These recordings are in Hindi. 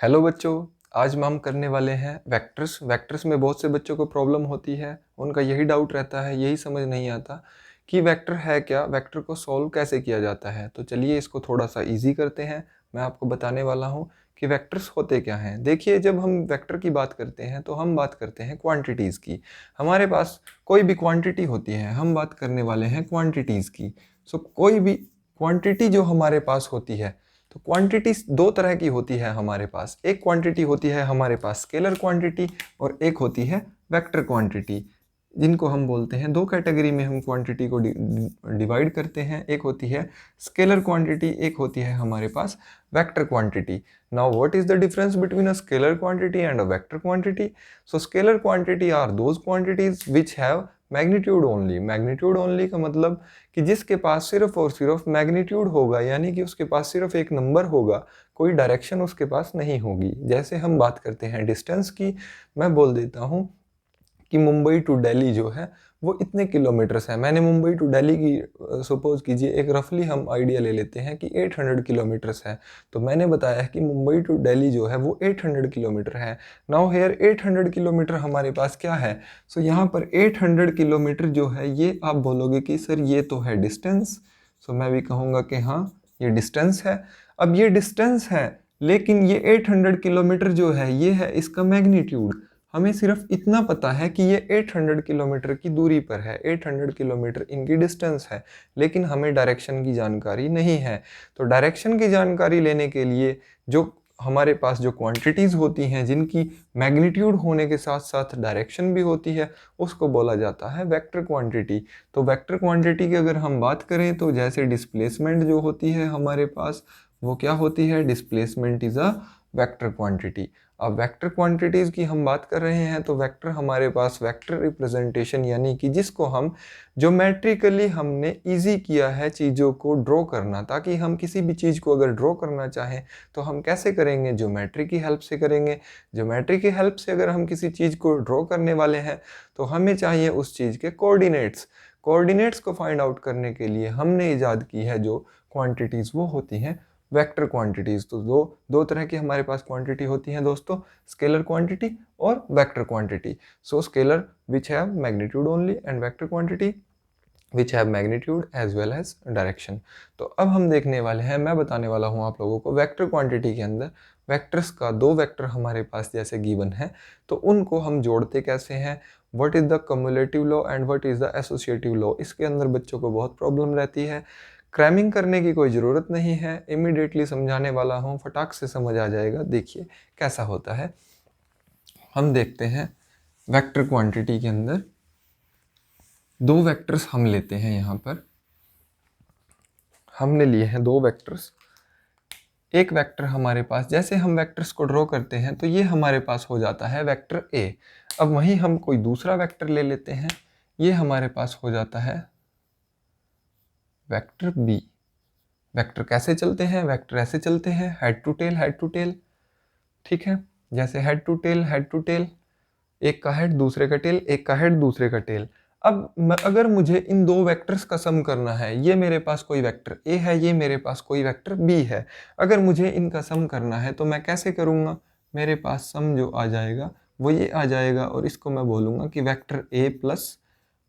हेलो बच्चों, आज हम करने वाले हैं वेक्टर्स। वेक्टर्स में बहुत से बच्चों को प्रॉब्लम होती है, उनका यही डाउट रहता है, यही समझ नहीं आता कि वेक्टर है क्या, वेक्टर को सॉल्व कैसे किया जाता है। तो चलिए इसको थोड़ा सा इजी करते हैं। मैं आपको बताने वाला हूँ कि वेक्टर्स होते क्या हैं। देखिए, जब हम वेक्टर की बात करते हैं तो हम बात करते हैं क्वांटिटीज़ की। हमारे पास कोई भी क्वांटिटी होती है, हम बात करने वाले हैं क्वांटिटीज़ की। सो कोई भी क्वांटिटी जो हमारे पास होती है, तो क्वांटिटी दो तरह की होती है हमारे पास। एक क्वांटिटी होती है हमारे पास स्केलर क्वांटिटी और एक होती है वेक्टर क्वांटिटी, जिनको हम बोलते हैं, दो कैटेगरी में हम क्वांटिटी को डिवाइड करते हैं। एक होती है स्केलर क्वांटिटी, एक होती है हमारे पास vector quantity. Now what is the difference between a scalar quantity and a vector quantity? So scalar quantity are those quantities which have magnitude only. Magnitude only का मतलब कि जिसके पास सिर्फ और सिर्फ मैग्नीट्यूड होगा, यानी कि उसके पास सिर्फ एक नंबर होगा, कोई डायरेक्शन उसके पास नहीं होगी। जैसे हम बात करते हैं डिस्टेंस की, मैं बोल देता हूँ कि मुंबई टू दिल्ली जो है वो इतने किलोमीटर्स है। मैंने मुंबई टू दिल्ली की सपोज कीजिए, एक रफली हम आइडिया ले लेते हैं कि 800 किलोमीटर्स है। तो मैंने बताया कि मुंबई टू दिल्ली जो है वो 800 किलोमीटर है। नाउ हेयर 800 किलोमीटर हमारे पास क्या है? सो यहाँ पर 800 किलोमीटर जो है, ये आप बोलोगे कि सर ये तो है डिस्टेंस। सो मैं भी कहूँगा कि हाँ, ये डिस्टेंस है। अब ये डिस्टेंस है, लेकिन ये 800 किलोमीटर जो है, ये है इसका मैग्नीट्यूड। हमें सिर्फ इतना पता है कि ये 800 किलोमीटर की दूरी पर है, 800 किलोमीटर इनकी डिस्टेंस है, लेकिन हमें डायरेक्शन की जानकारी नहीं है। तो डायरेक्शन की जानकारी लेने के लिए जो हमारे पास जो क्वांटिटीज़ होती हैं, जिनकी मैग्नीट्यूड होने के साथ साथ डायरेक्शन भी होती है, उसको बोला जाता है वेक्टर क्वांटिटी। तो वेक्टर क्वांटिटी की अगर हम बात करें तो जैसे डिस्प्लेसमेंट जो होती है हमारे पास, वो क्या होती है? Displacement is a vector quantity. अब वेक्टर क्वांटिटीज़ की हम बात कर रहे हैं तो वेक्टर हमारे पास वेक्टर रिप्रेजेंटेशन, यानी कि जिसको हम ज्योमेट्रिकली हमने इजी किया है चीज़ों को ड्रॉ करना। ताकि हम किसी भी चीज़ को अगर ड्रॉ करना चाहें तो हम कैसे करेंगे? ज्योमेट्री की हेल्प से करेंगे। ज्योमेट्री की हेल्प से अगर हम किसी चीज़ को ड्रॉ करने वाले हैं तो हमें चाहिए उस चीज़ के कोऑर्डिनेट्स। कोऑर्डिनेट्स को फाइंड आउट करने के लिए हमने इजाद की है जो क्वांटिटीज़, वो होती हैं वेक्टर क्वांटिटीज़। तो दो दो तरह की हमारे पास क्वांटिटी होती हैं दोस्तों, स्केलर क्वांटिटी और vector quantity. So scalar which have magnitude only and vector quantity which have magnitude as well as direction. तो अब हम देखने वाले हैं, मैं बताने वाला हूँ आप लोगों को, वेक्टर क्वांटिटी के अंदर वेक्टर्स का, दो वेक्टर हमारे पास जैसे गिवन है तो उनको हम जोड़ते कैसे हैं। What is the cumulative law and what is the associative law? इसके अंदर बच्चों को बहुत प्रॉब्लम रहती है। क्रैमिंग करने की कोई ज़रूरत नहीं है, इमीडिएटली समझाने वाला हूँ, फटाक से समझ आ जाएगा। देखिए कैसा होता है। हम देखते हैं वेक्टर क्वांटिटी के अंदर दो वेक्टर्स हम लेते हैं। यहाँ पर हमने लिए हैं दो वेक्टर्स। एक वेक्टर हमारे पास, जैसे हम वेक्टर्स को ड्रॉ करते हैं तो ये हमारे पास हो जाता है वेक्टर ए। अब वहीं हम कोई दूसरा वेक्टर ले लेते हैं, ये हमारे पास हो जाता है वेक्टर बी। वेक्टर कैसे चलते हैं? वेक्टर ऐसे चलते हैं, head to tail, head to tail. ठीक है, जैसे head to tail, head to tail, एक का हेड दूसरे का टेल, एक का हेड दूसरे का टेल। अब अगर मुझे इन दो वेक्टर्स का सम करना है, ये मेरे पास कोई वेक्टर ए है, ये मेरे पास कोई वेक्टर बी है, अगर मुझे इनका सम करना है तो मैं कैसे करूँगा? मेरे पास सम जो आ जाएगा वो ये आ जाएगा, और इसको मैं बोलूँगा कि vector A plus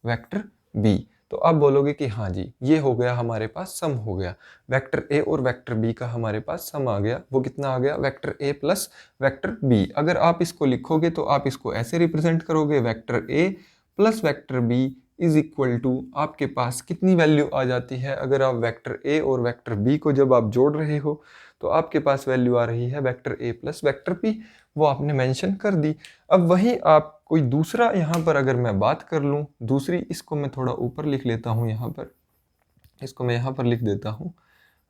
vector B. तो आप बोलोगे कि हाँ जी, ये हो गया हमारे पास सम हो गया। वेक्टर ए और वेक्टर बी का हमारे पास सम आ गया। वो कितना आ गया? Vector A plus vector B. अगर आप इसको लिखोगे तो आप इसको ऐसे रिप्रेजेंट करोगे, vector A plus vector B is equal to, आपके पास कितनी वैल्यू आ जाती है? अगर आप वेक्टर ए और वेक्टर बी को जब आप जोड़ रहे हो तो आपके पास वैल्यू आ रही है vector A plus vector B. वो आपने मेंशन कर दी। अब वहीं आप कोई दूसरा, यहाँ पर अगर मैं बात कर लूँ दूसरी, इसको मैं थोड़ा ऊपर लिख लेता हूँ, यहाँ पर इसको मैं यहाँ पर लिख देता हूँ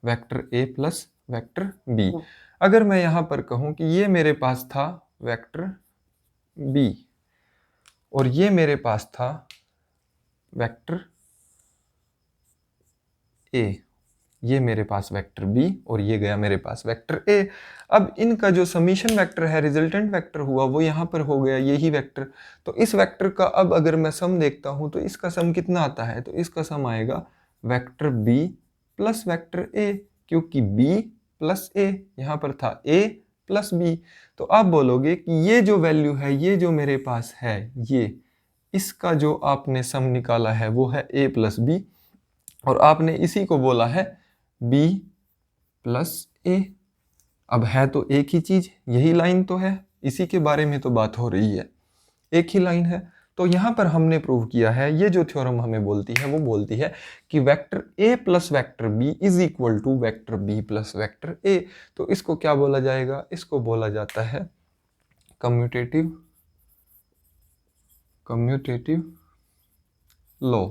vector A plus vector B. अगर मैं यहाँ पर कहूँ कि ये मेरे पास था वेक्टर बी और ये मेरे पास था वेक्टर ए, ये मेरे पास वेक्टर बी और ये गया मेरे पास वेक्टर ए। अब इनका जो समीशन वेक्टर है, रिजल्टेंट वेक्टर हुआ, वो यहाँ पर हो गया यही वेक्टर। तो इस वेक्टर का अब अगर मैं सम देखता हूँ तो इसका सम कितना आता है? तो इसका सम आएगा vector B plus vector A, क्योंकि बी प्लस ए, यहाँ पर था ए प्लस बी। तो आप बोलोगे कि ये जो वैल्यू है, ये जो मेरे पास है, ये इसका जो आपने सम निकाला है वो है a प्लस बी, और आपने इसी को बोला है b प्लस a। अब है तो एक ही चीज, यही लाइन तो है, इसी के बारे में तो बात हो रही है, एक ही लाइन है। तो यहां पर हमने प्रूव किया है, ये जो थ्योरम हमें बोलती है वो बोलती है कि vector a plus vector b is equal to vector b plus vector a। तो इसको क्या बोला जाएगा? इसको बोला जाता है कम्यूटेटिव लॉ।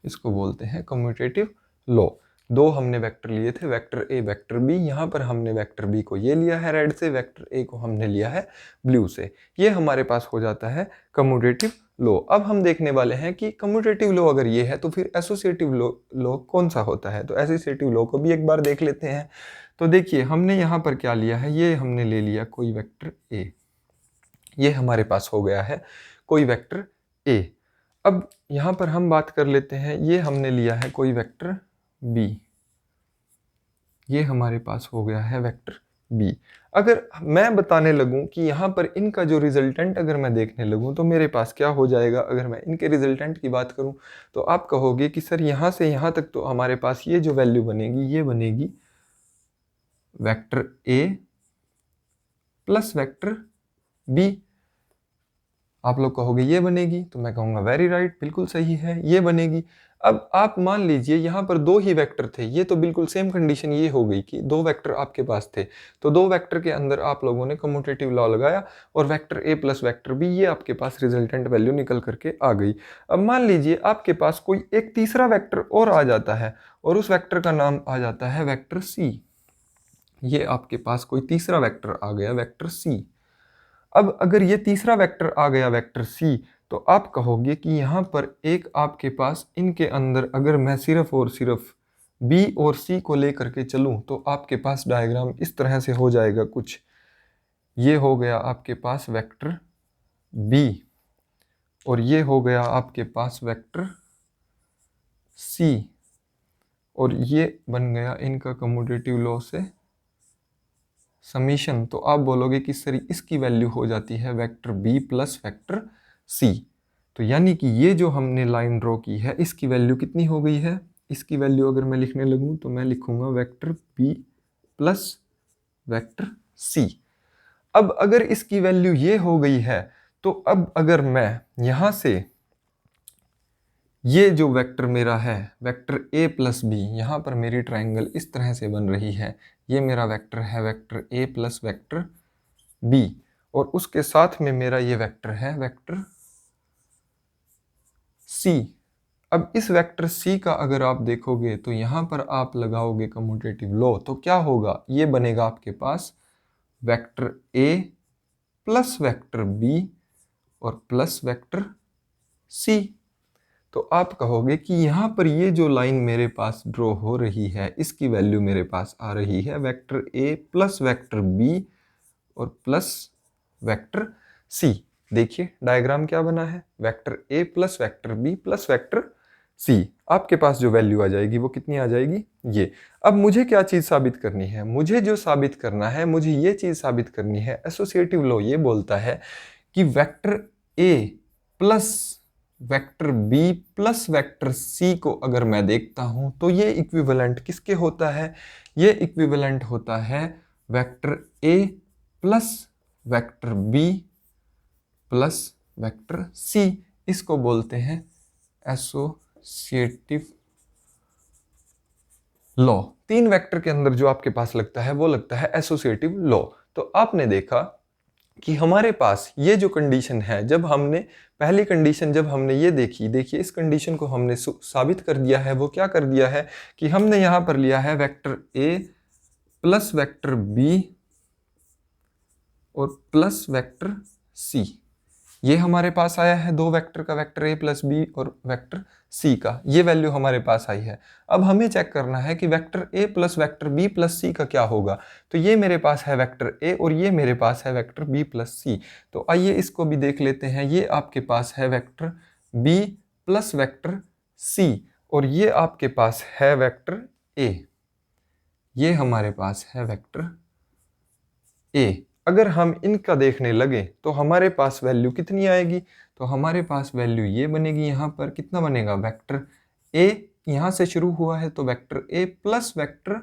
इसको बोलते हैं कम्यूटेटिव लॉ। दो हमने वेक्टर लिए थे, वेक्टर ए वेक्टर बी। यहाँ पर हमने वेक्टर बी को ये लिया है रेड से, वेक्टर ए को हमने लिया है ब्लू से। ये हमारे पास हो जाता है कम्यूटेटिव लॉ। अब हम देखने वाले हैं कि कम्यूटेटिव लॉ अगर ये है तो फिर एसोसिएटिव लॉ कौन सा होता है। तो एसोसिएटिव लॉ को भी एक बार देख लेते हैं। तो देखिए हमने यहाँ पर क्या लिया है, ये हमने ले लिया कोई वेक्टर ए, ये हमारे पास हो गया है कोई वेक्टर ए। अब यहाँ पर हम बात कर लेते हैं, ये हमने लिया है कोई वेक्टर बी, ये हमारे पास हो गया है वेक्टर बी। अगर मैं बताने लगूं कि यहाँ पर इनका जो रिजल्टेंट अगर मैं देखने लगूं तो मेरे पास क्या हो जाएगा, अगर मैं इनके रिजल्टेंट की बात करूं तो आप कहोगे कि सर यहाँ से यहाँ तक तो हमारे पास ये जो वैल्यू बनेगी, ये बनेगी vector A plus vector B. आप लोग कहोगे ये बनेगी, तो मैं कहूँगा वेरी राइट, बिल्कुल सही है, ये बनेगी। अब आप मान लीजिए यहाँ पर दो ही वेक्टर थे, ये तो बिल्कुल सेम कंडीशन ये हो गई कि दो वेक्टर आपके पास थे, तो दो वेक्टर के अंदर आप लोगों ने कम्यूटेटिव लॉ लगाया और vector A plus vector B, ये आपके पास रिजल्टेंट वैल्यू निकल करके आ गई। अब मान लीजिए आपके पास कोई एक तीसरा वेक्टर और आ जाता है और उस वेक्टर का नाम आ जाता है वेक्टर सी। ये आपके पास कोई तीसरा वेक्टर आ गया, वेक्टर सी। अब अगर ये तीसरा वेक्टर आ गया वेक्टर सी, तो आप कहोगे कि यहाँ पर एक आपके पास इनके अंदर अगर मैं सिर्फ और सिर्फ बी और सी को लेकर के चलूँ तो आपके पास डायग्राम इस तरह से हो जाएगा कुछ। ये हो गया आपके पास वेक्टर बी और ये हो गया आपके पास वेक्टर सी, और ये बन गया इनका कम्यूटेटिव लॉ से समीशन। तो आप बोलोगे कि सर इसकी वैल्यू हो जाती है vector B plus vector C. तो यानी कि ये जो हमने लाइन ड्रॉ की है इसकी वैल्यू कितनी हो गई है, इसकी वैल्यू अगर मैं लिखने लगूं तो मैं लिखूंगा vector B plus vector C. अब अगर इसकी वैल्यू ये हो गई है तो अब अगर मैं यहां से ये जो वेक्टर मेरा है वेक्टर a प्लस बी, यहाँ पर मेरी ट्राइंगल इस तरह से बन रही है, ये मेरा वेक्टर है vector a plus vector b, और उसके साथ में मेरा ये वेक्टर है वेक्टर c। अब इस वेक्टर c का अगर आप देखोगे तो यहाँ पर आप लगाओगे कम्यूटेटिव लॉ, तो क्या होगा, ये बनेगा आपके पास vector a plus vector b और प्लस वेक्टर c। तो आप कहोगे कि यहाँ पर ये जो लाइन मेरे पास ड्रॉ हो रही है इसकी वैल्यू मेरे पास आ रही है vector A plus vector B और प्लस वेक्टर सी। देखिए डायग्राम क्या बना है, vector A plus vector B plus vector C. आपके पास जो वैल्यू आ जाएगी वो कितनी आ जाएगी, ये। अब मुझे क्या चीज़ साबित करनी है, मुझे जो साबित करना है, मुझे ये चीज़ साबित करनी है, एसोसिएटिव लॉ ये बोलता है कि vector A plus vector B plus vector C को अगर मैं देखता हूं तो ये इक्विवेलेंट किसके होता है, ये इक्विवेलेंट होता है vector A plus vector B plus vector C. इसको बोलते हैं एसोसिएटिव लॉ। तीन वेक्टर के अंदर जो आपके पास लगता है वो लगता है एसोसिएटिव लॉ। तो आपने देखा कि हमारे पास ये जो कंडीशन है, जब हमने पहली कंडीशन जब हमने ये देखी, देखिए इस कंडीशन को हमने साबित कर दिया है। वो क्या कर दिया है कि हमने यहाँ पर लिया है vector A plus vector B और प्लस वेक्टर सी। ये हमारे पास आया है दो वेक्टर का, वेक्टर ए प्लस बी और वेक्टर सी का, ये वैल्यू हमारे पास आई है। अब हमें चेक करना है कि vector A plus vector B plus C का क्या होगा। तो ये मेरे पास है वेक्टर ए और ये मेरे पास है वेक्टर बी प्लस सी। तो आइए इसको भी देख लेते हैं। ये आपके पास है vector B plus vector C और ये आपके पास है वेक्टर ए, ये हमारे पास है वेक्टर ए। अगर हम इनका देखने लगे तो हमारे पास वैल्यू कितनी आएगी, तो हमारे पास वैल्यू ये बनेगी, यहाँ पर कितना बनेगा, वेक्टर ए यहाँ से शुरू हुआ है तो vector A plus vector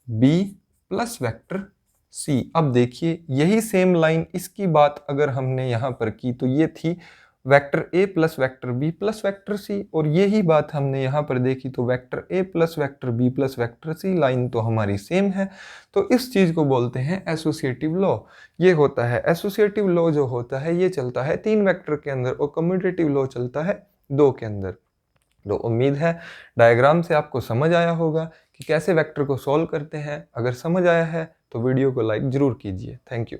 B plus vector C. अब देखिए यही सेम लाइन, इसकी बात अगर हमने यहाँ पर की तो ये थी vector A plus vector B plus vector C, और यही बात हमने यहाँ पर देखी तो vector A plus vector B plus vector C, line तो हमारी सेम है। तो इस चीज़ को बोलते हैं एसोसिएटिव लॉ। ये होता है एसोसिएटिव लॉ, जो होता है ये चलता है 3 वेक्टर के अंदर और कम्यूटेटिव लॉ चलता है 2 के अंदर। तो उम्मीद है डायग्राम से आपको समझ आया होगा कि कैसे वेक्टर को सॉल्व करते हैं। अगर समझ आया है तो वीडियो को लाइक ज़रूर कीजिए। Thank you.